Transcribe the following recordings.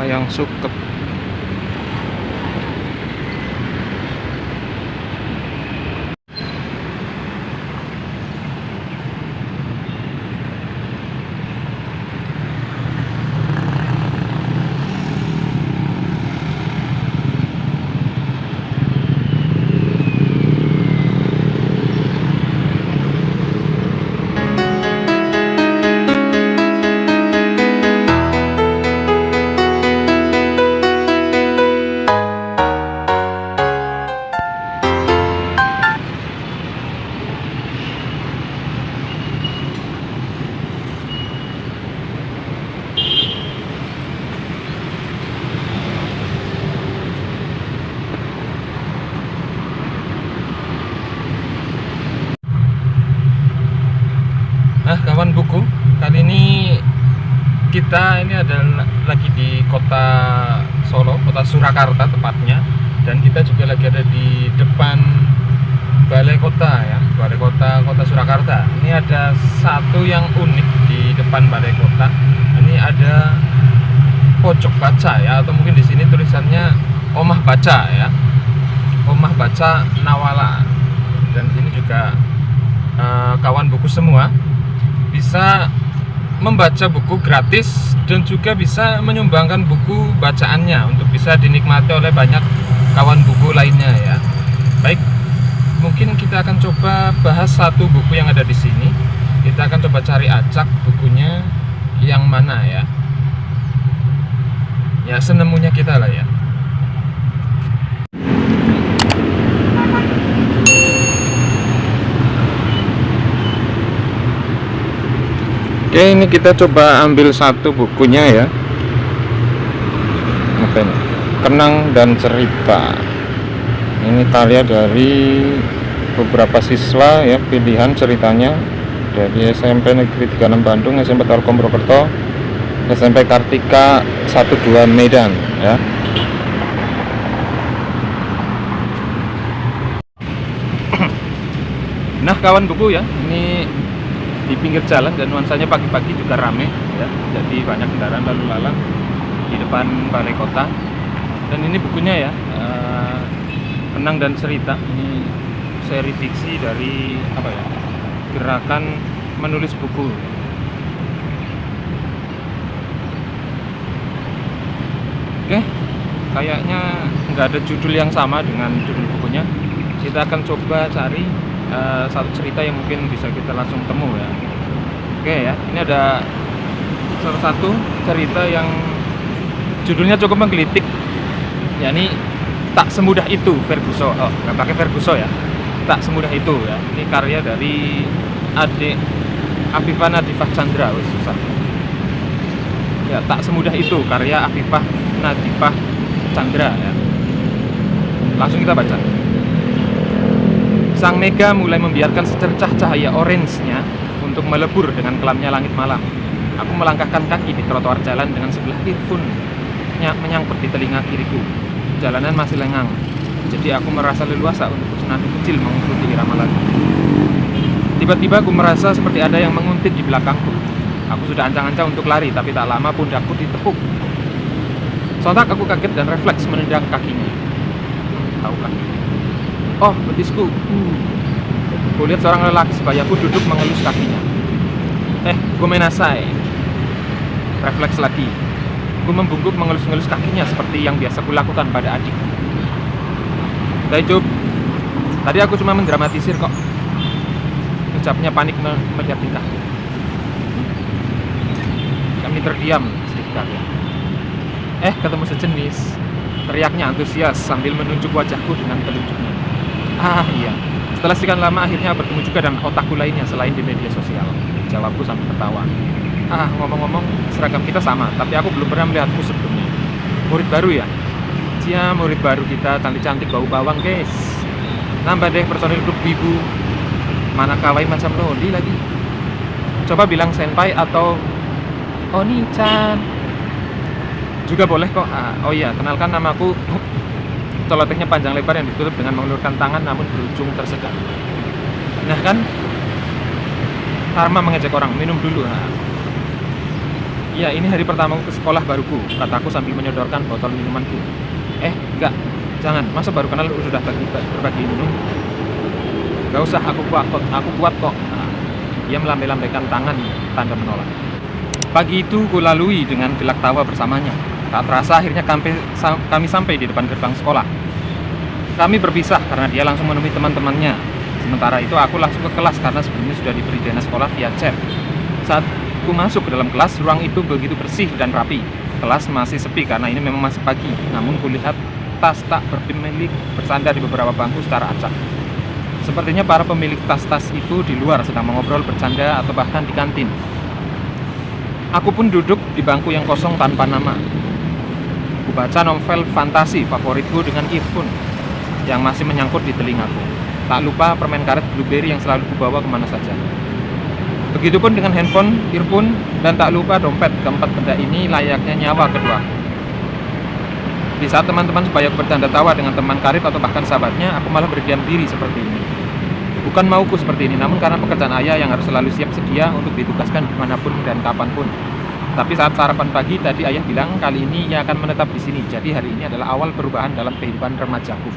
Wayang Suket. Nah, kawan buku, kali ini kita adalah lagi di kota Solo, kota Surakarta tepatnya, dan kita juga lagi ada di depan Balai Kota ya, Balai Kota Kota Surakarta. Ini ada satu yang unik di depan Balai Kota. Ini ada pojok baca ya, atau mungkin di sini tulisannya Omah Baca ya, Omah Baca Nawala. Dan sini juga kawan buku semua bisa membaca buku gratis dan juga bisa menyumbangkan buku bacaannya untuk bisa dinikmati oleh banyak kawan buku lainnya ya. Baik, mungkin kita akan coba bahas satu buku yang ada di sini. Kita akan coba cari acak bukunya yang mana ya. Ya, senemunya kita lah ya. Oke, ini kita coba ambil satu bukunya ya. Apa ini? Kenang dan Cerita. Ini karya dari beberapa siswa ya, pilihan ceritanya dari SMP Negeri 36 Bandung, SMP Telkom Purwokerto, SMP Kartika 12 Medan ya. Nah, kawan buku ya, ini di pinggir jalan dan nuansanya pagi-pagi juga rame ya, jadi banyak kendaraan lalu lalang di depan Balai Kota. Dan ini bukunya ya, Kenang dan Cerita. Ini seri fiksi dari apa ya, gerakan menulis buku. Oke, kayaknya nggak ada judul yang sama dengan judul bukunya. Kita akan coba cari satu cerita yang mungkin bisa kita langsung temu ya. Oke ya, ini ada salah satu cerita yang judulnya cukup menggelitik, yakni Tak Semudah Itu Ferguson. Oh, nggak pakai Ferguson ya, Tak Semudah Itu ya. Ini karya dari adik Afifah Nadifah Chandra. Susah ya. Tak Semudah Itu karya Afifah Nadifah Chandra ya. Langsung kita baca. Sang Mega mulai membiarkan secercah cahaya orange-nya untuk melebur dengan kelamnya langit malam. Aku melangkahkan kaki di trotoar jalan dengan sebelah earphone-nya menyangkut di telinga kiriku. Jalanan masih lengang, jadi aku merasa leluasa untuk senandung kecil mengikuti irama lagu. Tiba-tiba aku merasa seperti ada yang menguntit di belakangku. Aku sudah ancang-ancang untuk lari, tapi tak lama pundakku ditepuk. Sontak aku kaget dan refleks menendang kakinya. Tahu kaki? Oh, betisku. Kulihat seorang lelaki sebayaku duduk mengelus kakinya. Gomenasai. Refleks lagi. Ku membungkuk mengelus-ngelus kakinya seperti yang biasa kulakukan pada adik. Taijub. Tadi aku cuma mendramatisir kok. Ucapnya panik melihat tingkahku. Kami terdiam sedikit kaget. Ketemu sejenis. Teriaknya antusias sambil menunjuk wajahku dengan telunjuknya. Ah iya, setelah sekian lama akhirnya bertemu juga dengan otakku lainnya selain di media sosial. Jawabku sambil tertawa. Ngomong-ngomong, seragam kita sama, tapi aku belum pernah melihatmu sebelumnya. Murid baru ya? Cia, murid baru kita, cantik-cantik bau bawang guys. Nambah deh personil grup wibu. Mana kawaii macam loli lagi. Coba bilang senpai atau Oni-chan juga boleh kok. Oh iya, kenalkan namaku. Celotehnya panjang lebar yang ditutup dengan mengulurkan tangan namun berujung tersedak. Nah kan, Karma mengejek orang, minum dulu. Iya, ini hari pertamaku ke sekolah baruku, kataku sambil menyodorkan botol minumanku. Enggak, jangan, masa baru kenal sudah berbagi minum? Gak usah, aku kuat kok. Nah, ia melambai-lambaikan tangan, tanda menolak. Pagi itu kulalui dengan gelak tawa bersamanya. Tak terasa akhirnya kami sampai di depan gerbang sekolah. Kami berpisah karena dia langsung menemui teman-temannya. Sementara itu aku langsung ke kelas karena sebelumnya sudah diberi dana sekolah via chat. Saat ku masuk ke dalam kelas, ruang itu begitu bersih dan rapi. Kelas masih sepi karena ini memang masih pagi. Namun kulihat tas tak berpemilik bersandar di beberapa bangku secara acak. Sepertinya para pemilik tas-tas itu di luar sedang mengobrol, bercanda, atau bahkan di kantin. Aku pun duduk di bangku yang kosong tanpa nama. Kubaca novel fantasi favoritku dengan earphone yang masih menyangkut di telingaku. Tak lupa permen karet blueberry yang selalu kubawa kemana saja. Begitupun dengan handphone, earphone, dan tak lupa dompet. Keempat benda ini layaknya nyawa kedua. Di saat teman-teman supaya aku bercanda tawa dengan teman karib atau bahkan sahabatnya, aku malah berdiam diri seperti ini. Bukan mauku seperti ini, namun karena pekerjaan ayah yang harus selalu siap sedia untuk ditugaskan dimanapun dan kapanpun. Tapi saat sarapan pagi tadi ayah bilang kali ini ia akan menetap di sini. Jadi hari ini adalah awal perubahan dalam kehidupan remajaku.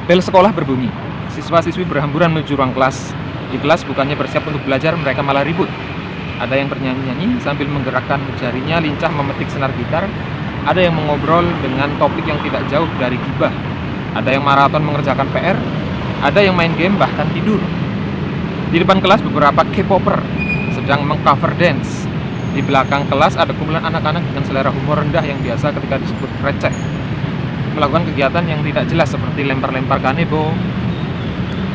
Bel sekolah berbunyi. Siswa-siswi berhamburan menuju ruang kelas. Di kelas bukannya bersiap untuk belajar, mereka malah ribut. Ada yang bernyanyi-nyanyi sambil menggerakkan jarinya lincah memetik senar gitar. Ada yang mengobrol dengan topik yang tidak jauh dari gibah. Ada yang maraton mengerjakan PR. Ada yang main game bahkan tidur. Di depan kelas beberapa K-popper sedang mengcover dance. Di belakang kelas ada kumpulan anak-anak dengan selera humor rendah yang biasa ketika disebut receh melakukan kegiatan yang tidak jelas seperti lempar-lempar kanebo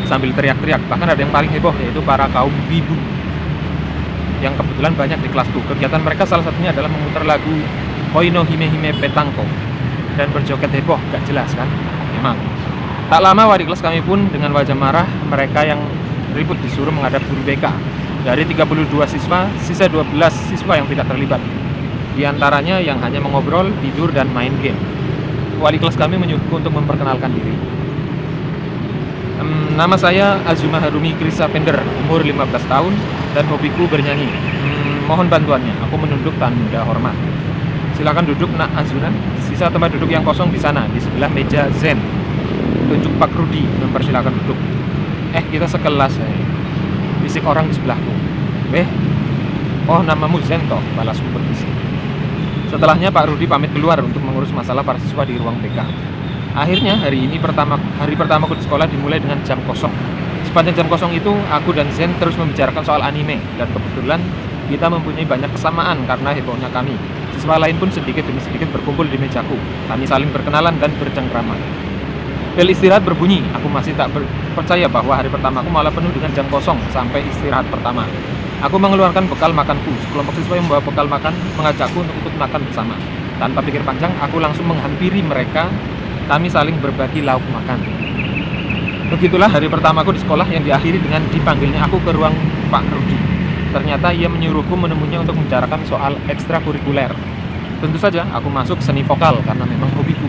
sambil teriak-teriak. Bahkan ada yang paling heboh, yaitu para kaum wibu yang kebetulan banyak di kelasku. Kegiatan mereka salah satunya adalah memutar lagu Hoino Hime Hime Petangko dan berjoget heboh, gak jelas kan? Memang. Tak lama wali kelas kami pun dengan wajah marah, mereka yang ribut disuruh menghadap guru BK. Dari 32 siswa, sisa 12 siswa yang tidak terlibat. Di antaranya yang hanya mengobrol, tidur, dan main game. Wali kelas kami menyuruhku untuk memperkenalkan diri. Nama saya Azuma Harumi Krisa Fender, umur 15 tahun, dan hobiku bernyanyi. Mohon bantuannya, aku menunduk tanda hormat. Silakan duduk nak Azuna. Sisa tempat duduk yang kosong di sana, di sebelah meja Zen. Tunjuk Pak Rudi, mempersilakan duduk. Kita sekelas, bisik orang di sebelahku. Oh namamu Zen toh, balasku berbisik. Setelahnya Pak Rudi pamit keluar untuk mengurus masalah para siswa di ruang BK. Akhirnya hari pertamaku di sekolah dimulai dengan jam kosong. Sepanjang jam kosong itu, aku dan Zen terus membicarakan soal anime, dan kebetulan kita mempunyai banyak kesamaan karena hebohnya kami. Siswa lain pun sedikit demi sedikit berkumpul di mejaku. Kami saling berkenalan dan bercengkrama. Bel istirahat berbunyi. Aku masih tak percaya bahwa hari pertamaku malah penuh dengan jam kosong sampai istirahat pertama. Aku mengeluarkan bekal makanku. Sekelompok siswa yang membawa bekal makan mengajakku untuk ikut makan bersama. Tanpa pikir panjang, aku langsung menghampiri mereka. Kami saling berbagi lauk makan. Begitulah hari pertamaku di sekolah yang diakhiri dengan dipanggilnya aku ke ruang Pak Rudi. Ternyata ia menyuruhku menemuinya untuk membicarakan soal ekstrakurikuler. Tentu saja aku masuk seni vokal karena memang hobiku.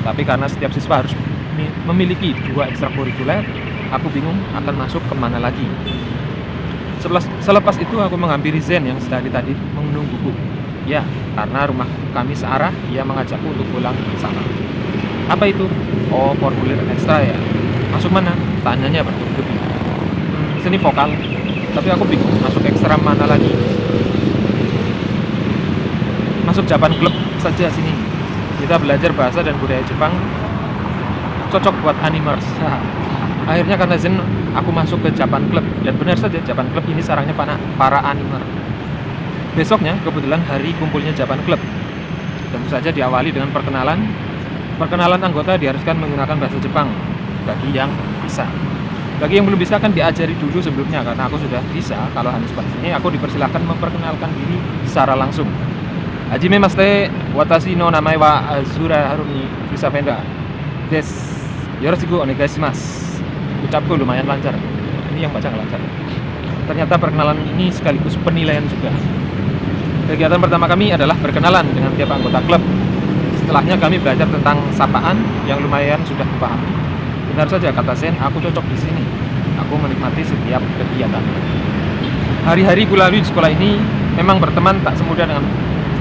Tapi karena setiap siswa harus memiliki 2 ekstrakurikuler, aku bingung akan masuk kemana lagi. Selepas itu aku menghampiri Zen yang sedari tadi menungguku. Ya, karena rumah kami searah, ia mengajakku untuk pulang bersama. Apa itu? Oh, formulir ekstra ya. Masuk mana? Tanyanya bertubi-tubi. Seni vokal. Tapi aku bingung masuk ekstra mana lagi. Masuk Japan Club saja sini. Kita belajar bahasa dan budaya Jepang. Cocok buat animers. Akhirnya karena Zen, aku masuk ke Japan Club. Dan benar saja, Japan Club ini sarangnya para animer. Besoknya kebetulan hari kumpulnya Japan Club. Tentu saja diawali dengan perkenalan. Perkenalan anggota diharuskan menggunakan bahasa Jepang bagi yang bisa. Bagi yang belum bisa kan diajari dulu sebelumnya, karena aku sudah bisa. Kalau hanya seperti ini, aku dipersilahkan memperkenalkan diri secara langsung. Hajime Maste, watashi no namae wa Azura Harumi Krisa Fender desu. Yoroshiku onegaishimasu. Ucapku lumayan lancar. Ini yang baca nggak lancar. Ternyata perkenalan ini sekaligus penilaian juga. Kegiatan pertama kami adalah berkenalan dengan tiap anggota klub. Setelahnya kami belajar tentang sapaan yang lumayan sudah dipahami. Benar saja kata Zen, aku cocok di sini. Aku menikmati setiap kegiatan. Hari-hari kulalui di sekolah ini memang berteman tak semudah dengan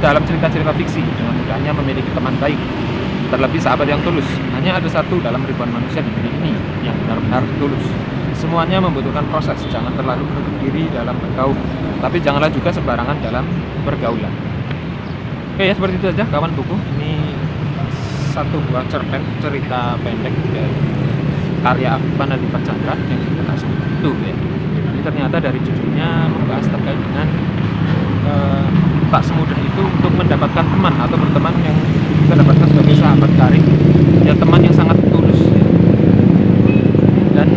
dalam cerita-cerita fiksi. Dengan mudahnya memiliki teman baik, terlebih sahabat yang tulus. Hanya ada satu dalam ribuan manusia di dunia ini yang benar-benar tulus. Semuanya membutuhkan proses. Jangan terlalu menutup diri dalam bergaul, tapi janganlah juga sembarangan dalam pergaulan. Oke ya, seperti itu saja kawan buku. Ini satu buah cerpen cerita pendek dari karya Afifan Nadifa Chandra yang dikenal itu ya. Ini ternyata dari judulnya membahas terkait dengan tak semudah itu untuk mendapatkan teman atau berteman yang kita dapatkan sebagai sahabat karib, ya teman yang sangat tulus ya. Dan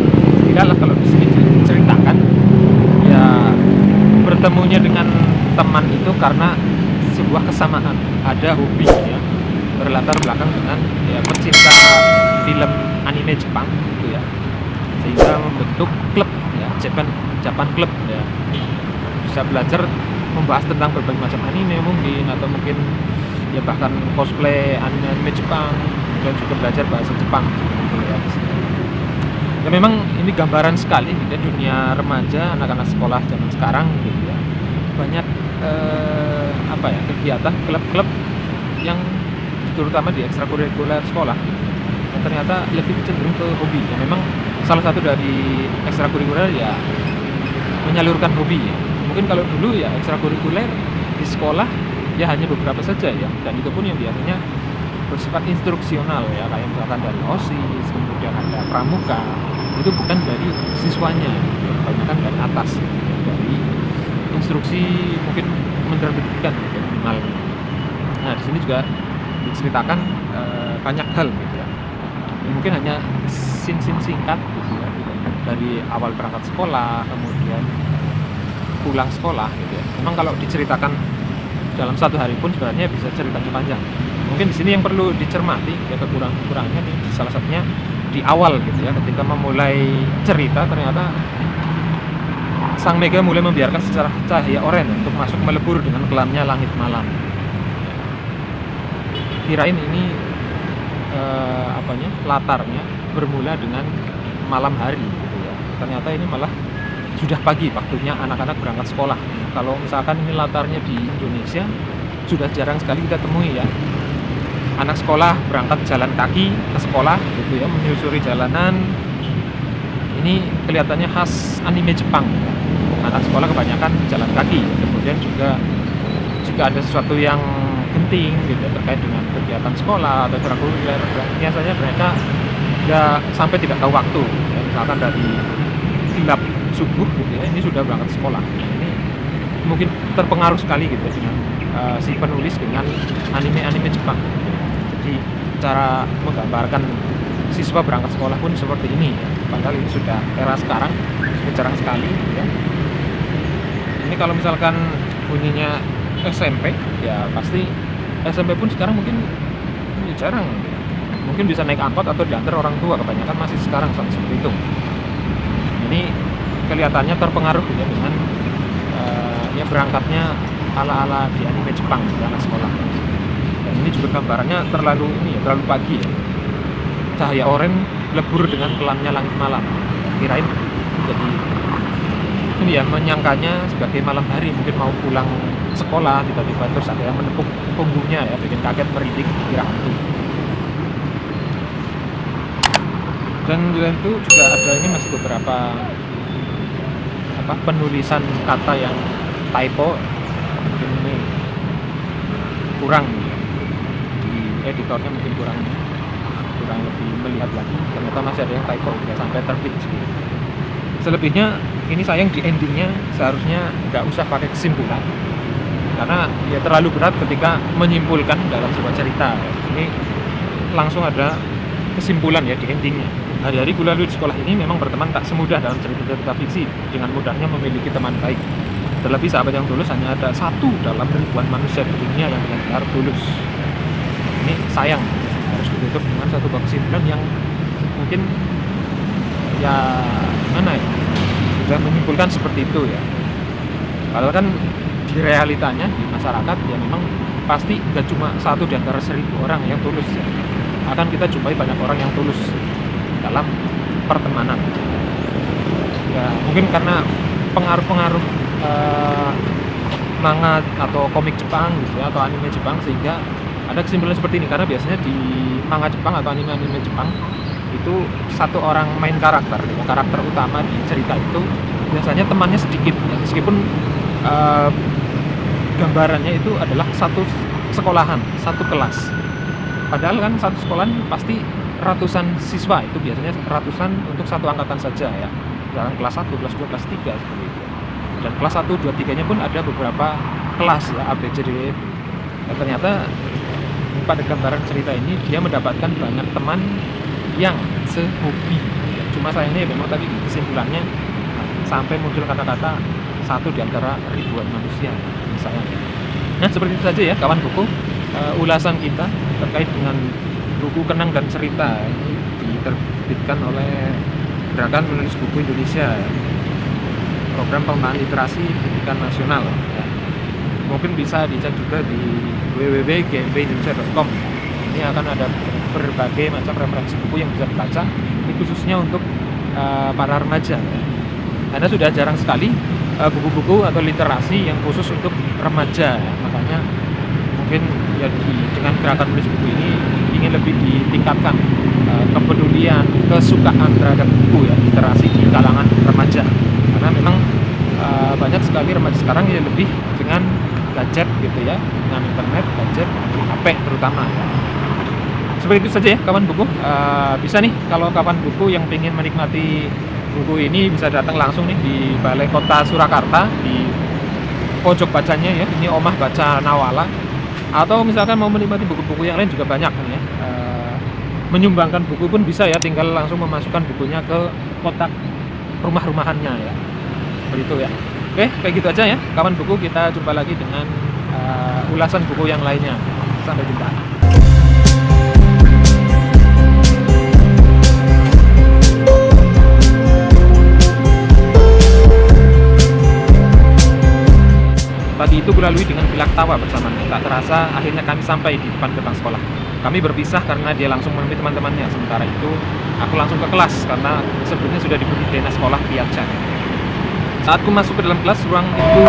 tidaklah kalau di sini diceritakan ya bertemunya dengan teman itu karena sebuah kesamaan, ada hobi ya, berlatar belakang dengan ya pecinta film anime Jepang gitu ya, sehingga membentuk klub ya, Japan Club ya, bisa belajar membahas tentang berbagai macam anime mungkin, atau mungkin ya bahkan cosplay anime Jepang, dan juga belajar bahasa Jepang gitu ya. Ya memang ini gambaran sekali gitu ya, dunia remaja, anak-anak sekolah zaman sekarang gitu ya, banyak kegiatan klub-klub yang terutama di ekstrakurikuler sekolah yang ternyata lebih cenderung ke hobi ya. Memang salah satu dari ekstrakurikuler ya menyalurkan hobi ya. Mungkin kalau dulu ya ekstrakurikuler di sekolah ya hanya beberapa saja ya, dan itu pun yang biasanya bersifat instruksional ya, kayak misalkan dari OSIS, kemudian ada pramuka, itu bukan dari siswanya ya, kebanyakan dari atas ya, dari instruksi mungkin Kementerian Pendidikan ya, minimal. Nah di sini juga diceritakan banyak hal gitu ya. Mungkin hanya scene singkat gitu ya, dari awal berangkat sekolah, kemudian pulang sekolah gitu ya. Memang kalau diceritakan dalam satu hari pun sebenarnya bisa ceritanya panjang. Mungkin di sini yang perlu dicermati ya kekurangannya nih, salah satunya di awal gitu ya, ketika memulai cerita ternyata Sang Mega mulai membiarkan secara cahaya oranye untuk masuk melebur dengan kelamnya langit malam. Kirain ini latarnya bermula dengan malam hari gitu ya. Ternyata ini malah sudah pagi waktunya anak-anak berangkat sekolah. Kalau misalkan ini latarnya di Indonesia, sudah jarang sekali kita temui ya. Anak sekolah berangkat jalan kaki ke sekolah gitu ya, menyusuri jalanan. Ini kelihatannya khas anime Jepang. Anak sekolah kebanyakan jalan kaki. Kemudian juga jika ada sesuatu yang penting gitu terkait dengan kegiatan sekolah atau ekstrakurikuler, biasanya mereka nggak sampai tidak tahu waktu ya, misalkan dari gelap subuh gitu ya, ini sudah berangkat sekolah. Ini mungkin terpengaruh sekali gitu dengan si penulis dengan anime Jepang. Jadi cara menggambarkan siswa berangkat sekolah pun seperti ini ya. Padahal ini sudah era sekarang, sudah jarang sekali ya. Ini kalau misalkan bunyinya SMP ya pasti SMP pun sekarang mungkin ya jarang ya. Mungkin bisa naik angkot atau diantar orang tua, kebanyakan masih sekarang seperti itu. Ini kelihatannya terpengaruh ya dengan ya berangkatnya ala-ala di anime Jepang di anak sekolah. Dan ini juga gambarannya terlalu pagi ya. Cahaya oranye lebur dengan kelamnya langit malam. Kirain jadi ini ya, menyangkanya sebagai malam hari, mungkin mau pulang sekolah tiba-tiba terus ada yang menepuk punggungnya ya, bikin kaget merinding kira hantu. Dan itu juga ada ini masih beberapa penulisan kata yang typo, mungkin ini kurang di editornya, mungkin kurang lebih melihat lagi, ternyata masih ada yang typo ya, sampai terbit gitu. Selebihnya ini sayang di endingnya seharusnya nggak usah pakai kesimpulan, karena ya terlalu berat ketika menyimpulkan dalam sebuah cerita. Ini langsung ada kesimpulan ya di endingnya. Hari-hari kuliah di sekolah ini memang berteman tak semudah dalam cerita-cerita fiksi. Dengan mudahnya memiliki teman baik, terlebih sahabat yang tulus hanya ada satu dalam ribuan manusia di dunia yang benar-benar tulus. Ini sayang harus ditutup dengan satu kesimpulan yang mungkin ya gimana ya, sudah menyimpulkan seperti itu ya. Kalau kan di realitanya di masyarakat ya memang pasti gak cuma satu di antara 1000 orang yang tulus ya. Akan kita jumpai banyak orang yang tulus dalam pertemanan ya, mungkin karena pengaruh-pengaruh manga atau komik Jepang gitu ya, atau anime Jepang, sehingga ada kesimpulan seperti ini. Karena biasanya di manga Jepang atau anime-anime Jepang itu satu orang main karakter utama di cerita itu biasanya temannya sedikit ya, meskipun gambarannya itu adalah satu sekolahan, satu kelas. Padahal kan satu sekolahan pasti ratusan siswa, itu biasanya ratusan untuk satu angkatan saja ya. Misalkan kelas 1, kelas 2, kelas 3 seperti itu. Dan kelas 1, 2, 3-nya pun ada beberapa kelas ya, A, B, C, D, E. Dan ternyata pada gambaran cerita ini dia mendapatkan banyak teman yang sehobi. Cuma sayangnya memang tadi kesimpulannya sampai muncul kata-kata satu di antara ribuan manusia misalnya. Nah, seperti itu saja ya kawan buku, ulasan kita terkait dengan buku Kenang dan Cerita. Ini diterbitkan oleh Gerakan Penulis Buku Indonesia, program pengembangan literasi pendidikan nasional ya. Mungkin bisa dicek juga di www.gmpindonesia.com. Ini akan ada berbagai macam referensi buku yang bisa dibaca, ini khususnya untuk para remaja ya. Karena sudah jarang sekali buku-buku atau literasi yang khusus untuk remaja ya. Makanya mungkin ya dengan gerakan menulis buku ini ingin lebih ditingkatkan kepedulian, kesukaan terhadap buku ya, literasi di kalangan remaja. Karena memang banyak sekali remaja sekarang yang lebih dengan gadget gitu ya, dengan internet, gadget, HP terutama ya. Seperti itu saja ya kawan buku. Bisa nih kalau kawan buku yang ingin menikmati buku ini bisa datang langsung nih di Balai Kota Surakarta, di pojok bacanya ya, ini Omah Baca Nawala. Atau misalkan mau menikmati buku-buku yang lain juga banyak nih ya. Menyumbangkan buku pun bisa ya, tinggal langsung memasukkan bukunya ke kotak rumah-rumahannya ya. Seperti itu ya. Oke, kayak gitu aja ya kawan buku, kita jumpa lagi dengan ulasan buku yang lainnya. Sampai jumpa. Tadi itu kulalui dengan gelak tawa bersamanya. Tak terasa akhirnya kami sampai di depan gerbang sekolah. Kami berpisah karena dia langsung menemui teman-temannya. Sementara itu aku langsung ke kelas karena sebelumnya sudah diberi dana sekolah via chat. Saat aku masuk ke dalam kelas, ruang itu